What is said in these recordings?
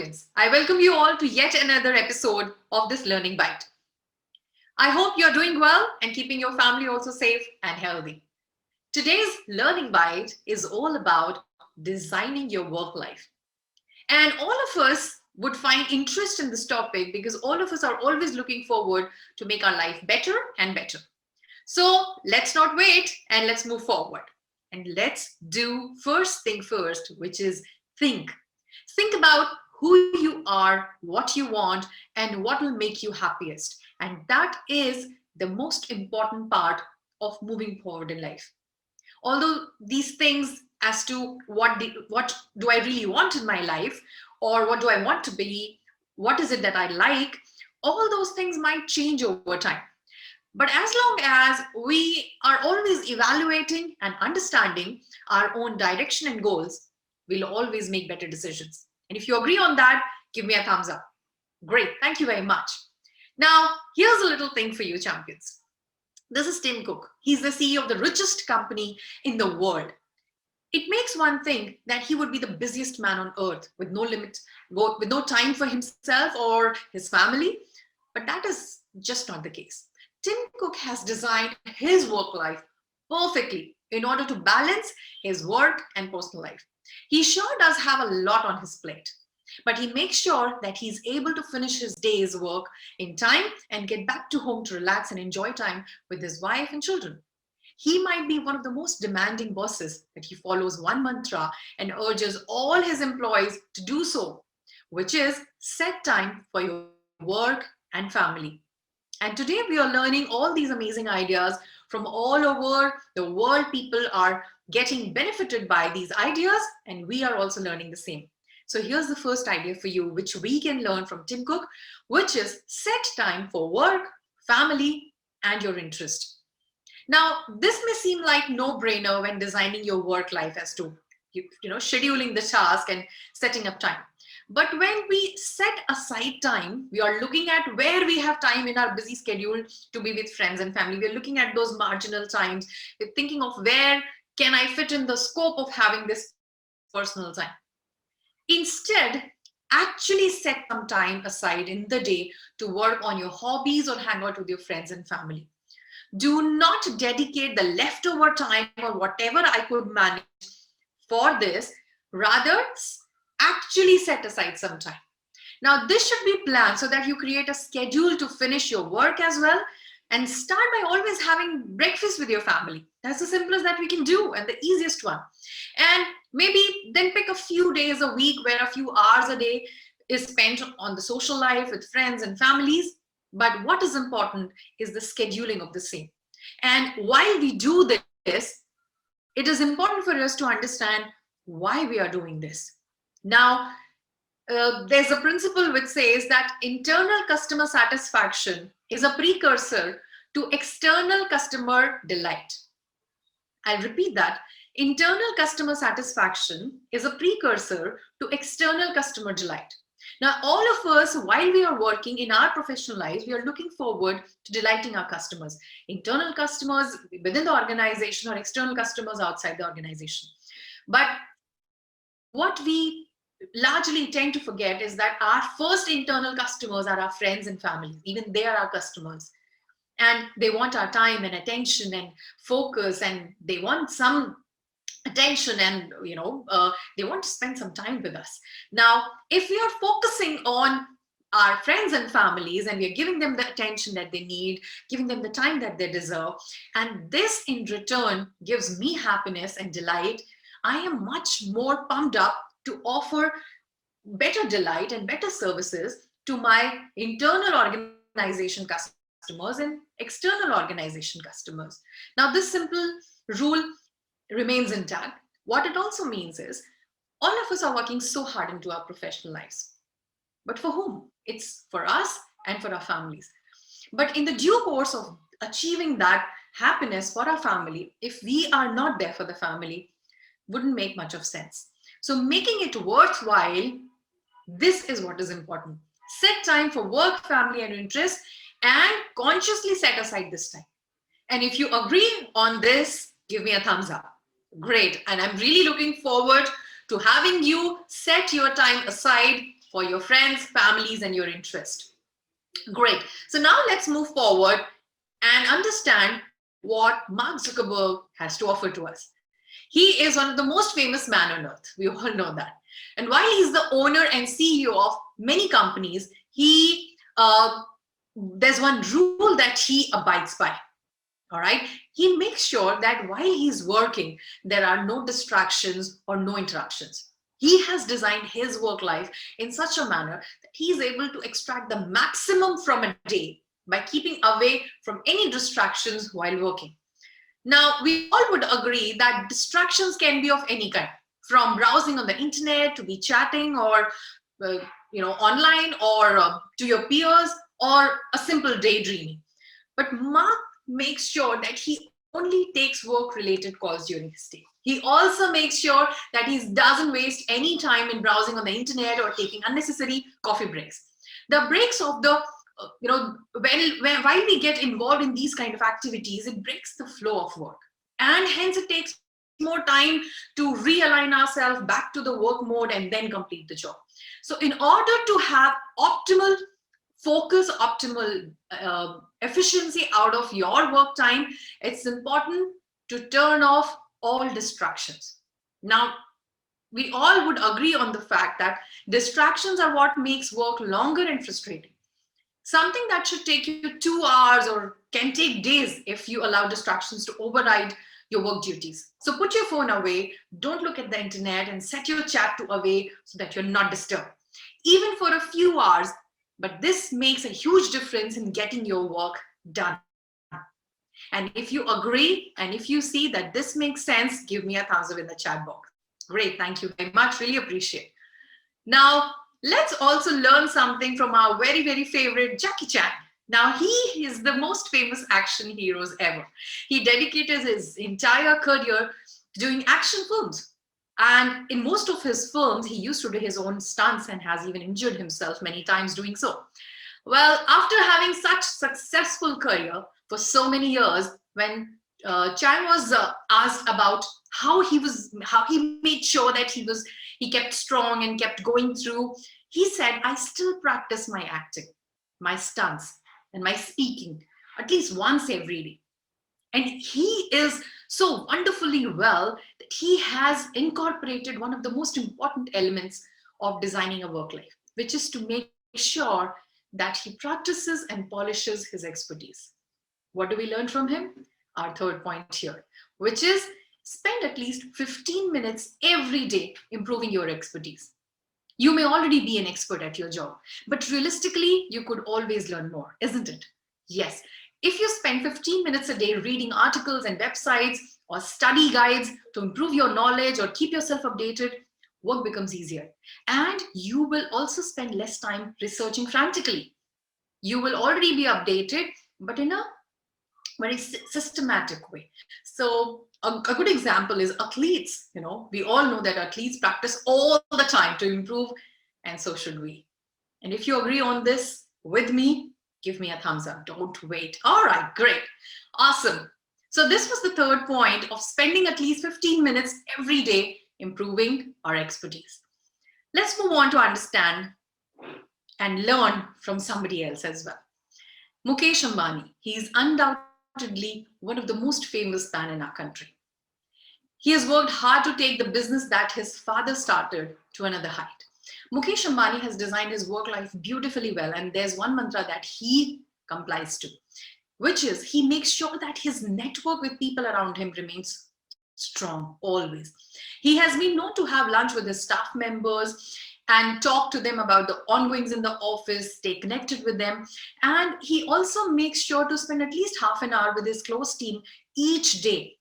champions. I welcome you all to yet another episode of this Learning Bite. I hope you're doing well and keeping your family also safe and healthy. Today's Learning Bite is all about designing your work life. And all of us would find interest in this topic because all of us are always looking forward to make our life better and better. So let's not wait and let's move forward. And let's do first thing first, which is think. Think about who you are, what you want, and what will make you happiest. And that is the most important part of moving forward in life. Although these things as to what do I really want in my life, or what do I want to be, what is it that I like, all those things might change over time. But as long as we are always evaluating and understanding our own direction and goals, we'll always make better decisions. And if you agree on that, give me a thumbs up. Great, thank you very much. Now, here's a little thing for you, champions. This is Tim Cook. He's the CEO of the richest company in the world. It makes one think that he would be the busiest man on earth with no limit, with no time for himself or his family. But that is just not the case. Tim Cook has designed his work life perfectly in order to balance his work and personal life. He sure does have a lot on his plate, but he makes sure that he's able to finish his day's work in time and get back to home to relax and enjoy time with his wife and children. He might be one of the most demanding bosses, but he follows one mantra and urges all his employees to do so, which is set time for your work and family. And today we are learning all these amazing ideas from all over the world. People are getting benefited by these ideas, and we are also learning the same. So here's the first idea for you, which we can learn from Tim Cook, which is set time for work, family, and your interest. Now, this may seem like no-brainer when designing your work life as to scheduling the task and setting up time. But when we set aside time, we are looking at where we have time in our busy schedule to be with friends and family. We're looking at those marginal times. We're thinking of where can I fit in the scope of having this personal time. Instead, actually set some time aside in the day to work on your hobbies or hang out with your friends and family. Do not dedicate the leftover time or whatever I could manage for this. Rather, actually set aside some time. Now, this should be planned so that you create a schedule to finish your work as well, and start by always having breakfast with your family. That's the simplest that we can do and the easiest one. And maybe then pick a few days a week where a few hours a day is spent on the social life with friends and families. But what is important is the scheduling of the same. And while we do this, it is important for us to understand why we are doing this. Now, there's a principle which says that internal customer satisfaction is a precursor to external customer delight. I'll repeat that. Internal customer satisfaction is a precursor to external customer delight. Now, all of us, while we are working in our professional lives, we are looking forward to delighting our customers, internal customers within the organization or external customers outside the organization. But what we largely tend to forget is that our first internal customers are our friends and family. Even they are our customers. And they want our time and attention and focus, and they want some attention, and they want to spend some time with us. Now, if we are focusing on our friends and families and we are giving them the attention that they need, giving them the time that they deserve, and this in return gives me happiness and delight, I am much more pumped up to offer better delight and better services to my internal organization customers and external organization customers. Now, this simple rule remains intact. What it also means is all of us are working so hard into our professional lives. But for whom? It's for us and for our families. But in the due course of achieving that happiness for our family, if we are not there for the family, wouldn't make much of sense. So making it worthwhile, this is what is important. Set time for work, family, and interest, and consciously set aside this time. And if you agree on this, give me a thumbs up. Great. And I'm really looking forward to having you set your time aside for your friends, families, and your interest. Great. So now let's move forward and understand what Mark Zuckerberg has to offer to us. He is one of the most famous man on earth. We all know that. And while he's the owner and CEO of many companies, there's one rule that he abides by. All right. He makes sure that while he's working, there are no distractions or no interruptions. He has designed his work life in such a manner that he's able to extract the maximum from a day by keeping away from any distractions while working. Now, we all would agree that distractions can be of any kind, from browsing on the internet to be chatting or online or to your peers or a simple daydreaming. But Mark makes sure that he only takes work-related calls during his day. He also makes sure that he doesn't waste any time in browsing on the internet or taking unnecessary coffee breaks. The breaks of the while we get involved in these kind of activities, it breaks the flow of work, and hence it takes more time to realign ourselves back to the work mode and then complete the job. So in order to have optimal focus, optimal efficiency out of your work time, it's important to turn off all distractions. Now, we all would agree on the fact that distractions are what makes work longer and frustrating. Something that should take you 2 hours or can take days if you allow distractions to override your work duties. So put your phone away, don't look at the internet, and set your chat to away so that you're not disturbed, even for a few hours. But this makes a huge difference in getting your work done. And if you agree and if you see that this makes sense, give me a thumbs up in the chat box. Great, thank you very much, really appreciate. Now, let's also learn something from our very, very favorite Jackie Chan. Now, he is the most famous action heroes ever. He dedicated his entire career to doing action films. And in most of his films, he used to do his own stunts and has even injured himself many times doing so. Well, after having such successful career for so many years, when Chan was asked about how he made sure that he kept strong and kept going through, he said, I still practice my acting, my stunts, and my speaking at least once every day. And he is so wonderfully well that he has incorporated one of the most important elements of designing a work life, which is to make sure that he practices and polishes his expertise. What do we learn from him? Our third point here, which is spend at least 15 minutes every day improving your expertise. You may already be an expert at your job, but realistically, you could always learn more, isn't it? Yes. If you spend 15 minutes a day reading articles and websites or study guides to improve your knowledge or keep yourself updated, work becomes easier. And you will also spend less time researching frantically. You will already be updated, but in a very systematic way. So a good example is athletes. We all know that athletes practice all the time to improve, and so should we. And if you agree on this with me, give me a thumbs up. Don't wait. All right, great. Awesome. So this was the third point of spending at least 15 minutes every day improving our expertise. Let's move on to understand and learn from somebody else as well. Mukesh Ambani. He is undoubtedly one of the most famous men in our country. He has worked hard to take the business that his father started to another height. Mukesh Ambani has designed his work life beautifully well, and there's one mantra that he complies to, which is he makes sure that his network with people around him remains strong always. He has been known to have lunch with his staff members and talk to them about the ongoings in the office, stay connected with them. And he also makes sure to spend at least half an hour with his close team each day,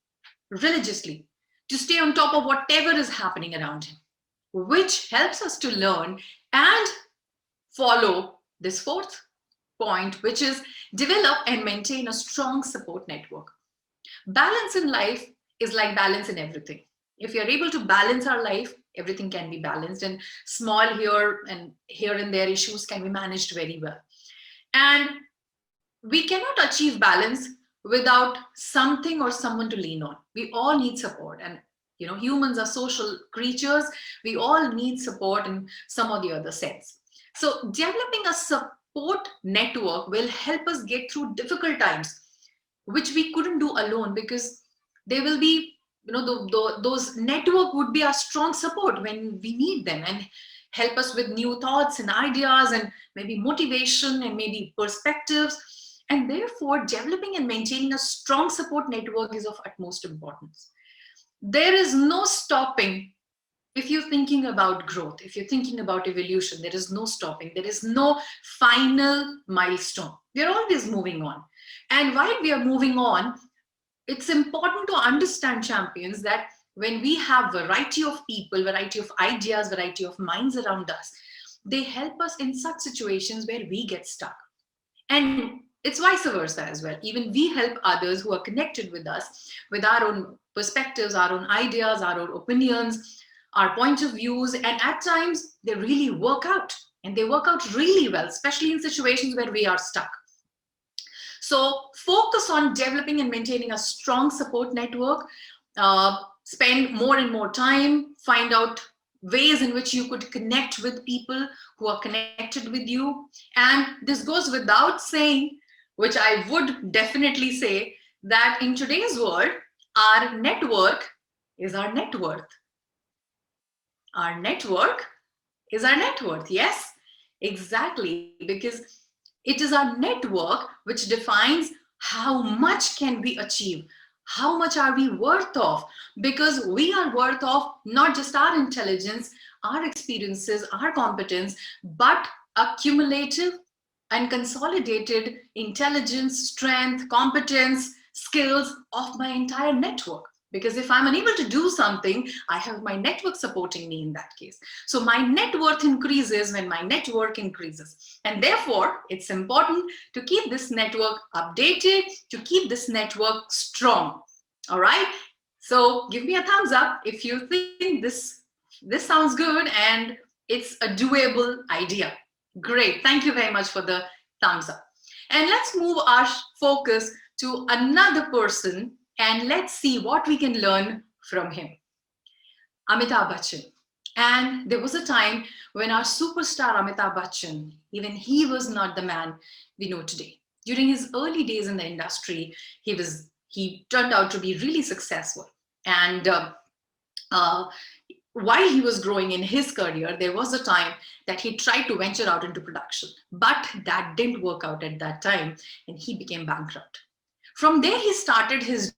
religiously, to stay on top of whatever is happening around him, which helps us to learn and follow this fourth point, which is develop and maintain a strong support network. Balance in life is like balance in everything. If you're able to balance our life, everything can be balanced, and small here and there issues can be managed very well. And we cannot achieve balance without something or someone to lean on. We all need support, and humans are social creatures. We all need support in some or the other sense. So developing a support network will help us get through difficult times, which we couldn't do alone, because they will be, those network would be our strong support when we need them, and help us with new thoughts and ideas, and maybe motivation, and maybe perspectives. And therefore, developing and maintaining a strong support network is of utmost importance. There is no stopping. If you're thinking about growth, if you're thinking about evolution, there is no stopping. There is no final milestone. We're always moving on. And while we are moving on, it's important to understand, champions, that when we have variety of people, variety of ideas, variety of minds around us, they help us in such situations where we get stuck. And it's vice versa as well. Even we help others who are connected with us, with our own perspectives, our own ideas, our own opinions, our point of views. And at times they really work out, and they work out really well, especially in situations where we are stuck. So focus on developing and maintaining a strong support network. Spend more and more time, find out ways in which you could connect with people who are connected with you. And this goes without saying, which I would definitely say, that in today's world, our network is our net worth. Our network is our net worth. Yes, exactly. Because it is our network which defines how much can we achieve, how much are we worth of, because we are worth of not just our intelligence, our experiences, our competence, but a cumulative and consolidated intelligence, strength, competence, skills of my entire network. Because if I'm unable to do something, I have my network supporting me in that case. So my net worth increases when my network increases. And therefore, it's important to keep this network updated, to keep this network strong. All right? So give me a thumbs up if you think this sounds good and it's a doable idea. Great. Thank you very much for the thumbs up. And let's move our focus to another person, and let's see what we can learn from him. Amitabh Bachchan. And there was a time when our superstar Amitabh Bachchan, even he was not the man we know today. During his early days in the industry, he turned out to be really successful. And while he was growing in his career, there was a time that he tried to venture out into production, but that didn't work out at that time, and he became bankrupt. From there, he started his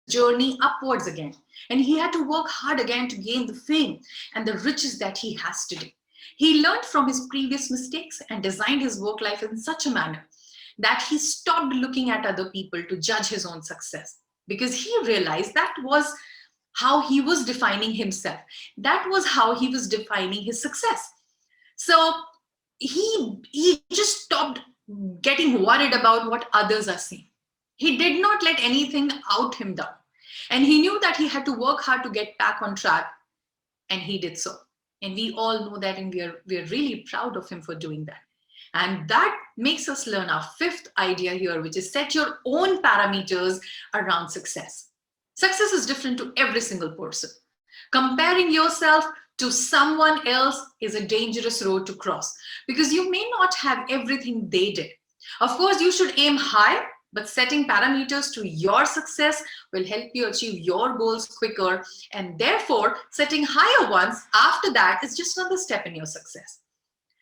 journey upwards again, and he had to work hard again to gain the fame and the riches that he has today. He learned from his previous mistakes and designed his work life in such a manner that he stopped looking at other people to judge his own success, because he realized that was how he was defining himself. That was how he was defining his success. So he just stopped getting worried about what others are saying. He did not let anything out him down. And he knew that he had to work hard to get back on track. And he did so. And we all know that, and we're really proud of him for doing that. And that makes us learn our fifth idea here, which is set your own parameters around success. Success is different to every single person. Comparing yourself to someone else is a dangerous road to cross, because you may not have everything they did. Of course, you should aim high, but setting parameters to your success will help you achieve your goals quicker. And therefore, setting higher ones after that is just another step in your success.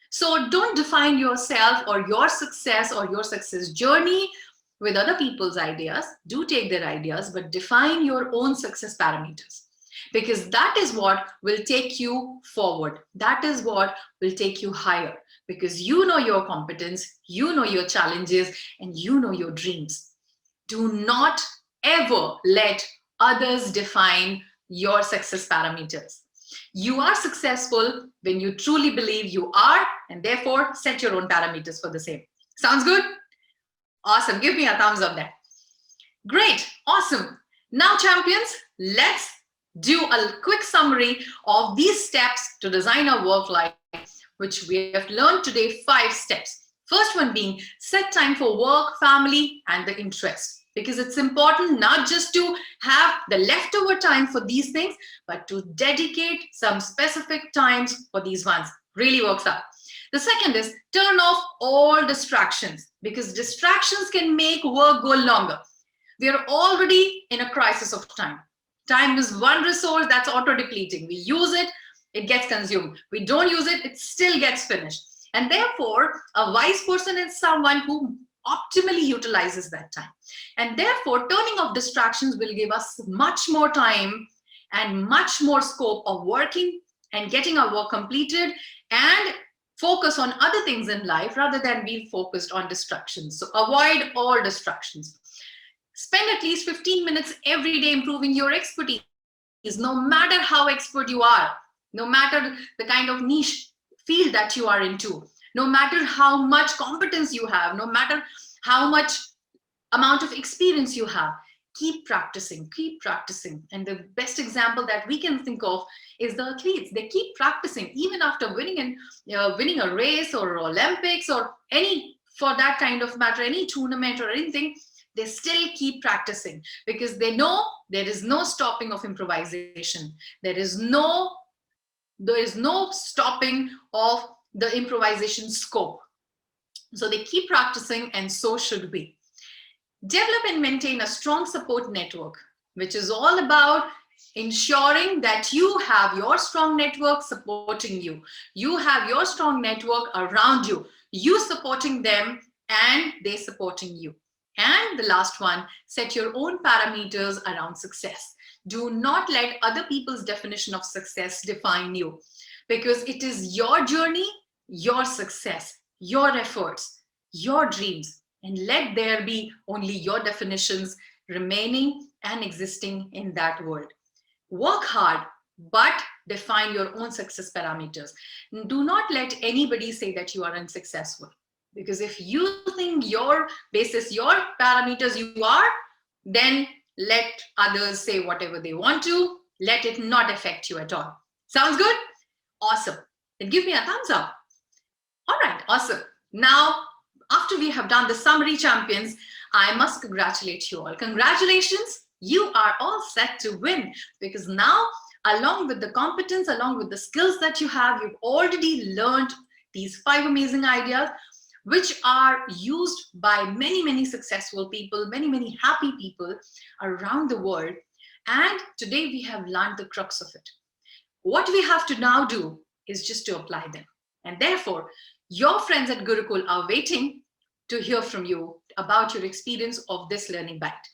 So don't define yourself or your success journey with other people's ideas. Do take their ideas, but define your own success parameters, because that is what will take you forward. That is what will take you higher, because you know your competence, you know your challenges, and you know your dreams. Do not ever let others define your success parameters. You are successful when you truly believe you are, and therefore set your own parameters for the same. Sounds good? Awesome. Give me a thumbs up there. Great. Awesome. Now, champions, let's do a quick summary of these steps to design our work life, which we have learned today, 5 steps. First one being set time for work, family, and the interest. Because it's important not just to have the leftover time for these things, but to dedicate some specific times for these ones. Really works out. The second is turn off all distractions, because distractions can make work go longer. We are already in a crisis of time. Time is one resource that's auto-depleting. We use it, it gets consumed. We don't use it, it still gets finished. And therefore, a wise person is someone who optimally utilizes that time. And therefore, turning off distractions will give us much more time and much more scope of working and getting our work completed and focus on other things in life rather than being focused on distractions. So avoid all distractions. Spend at least 15 minutes every day improving your expertise, no matter how expert you are, no matter the kind of niche field that you are into, no matter how much competence you have, no matter how much amount of experience you have. Keep practicing, keep practicing. And the best example that we can think of is the athletes. They keep practicing even after winning a race or Olympics or any, for that kind of matter, any tournament or anything. They still keep practicing because they know there is no stopping of improvisation. There is no stopping of the improvisation scope. So they keep practicing, and so should we. Develop and maintain a strong support network, which is all about ensuring that you have your strong network supporting you. You have your strong network around you, you supporting them and they supporting you. And the last one, set your own parameters around success. Do not let other people's definition of success define you, because it is your journey, your success, your efforts, your dreams. And let there be only your definitions remaining and existing in that world. Work hard, but define your own success parameters. Do not let anybody say that you are unsuccessful. Because if you think your basis, your parameters you are, then let others say whatever they want to. Let it not affect you at all. Sounds good? Awesome. Then give me a thumbs up. All right, awesome. Now, after we have done the summary, champions, I must congratulate you all. Congratulations, you are all set to win, because now, along with the competence, along with the skills that you have, you've already learned these 5 amazing ideas, which are used by many, many successful people, many, many happy people around the world. And today we have learned the crux of it. What we have to now do is just to apply them. And therefore, your friends at Gurukul are waiting to hear from you about your experience of this learning bite.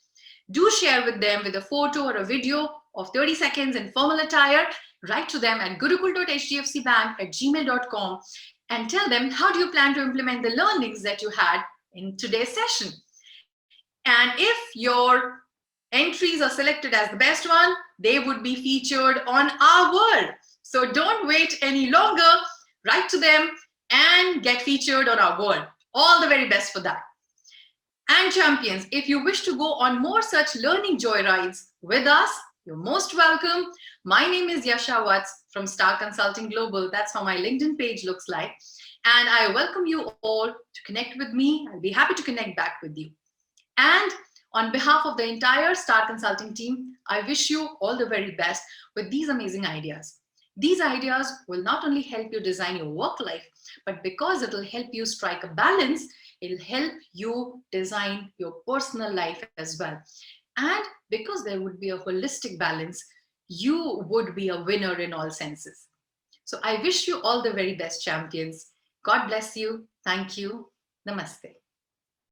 Do share with them with a photo or a video of 30 seconds in formal attire. Write to them at gurukul.hdfcbank@gmail.com and tell them how do you plan to implement the learnings that you had in today's session. And if your entries are selected as the best one, they would be featured on our world. So don't wait any longer. Write to them and get featured on our world. All the very best for that. And champions, if you wish to go on more such learning joyrides with us, you're most welcome. My name is Yasha Vatsa from Star Consulting Global. That's how my LinkedIn page looks like. And I welcome you all to connect with me. I'll be happy to connect back with you. And on behalf of the entire Star Consulting team, I wish you all the very best with these amazing ideas. These ideas will not only help you design your work life, but because it will help you strike a balance, it'll help you design your personal life as well. And because there would be a holistic balance, you would be a winner in all senses. So I wish you all the very best, champions. God bless you. Thank you. Namaste.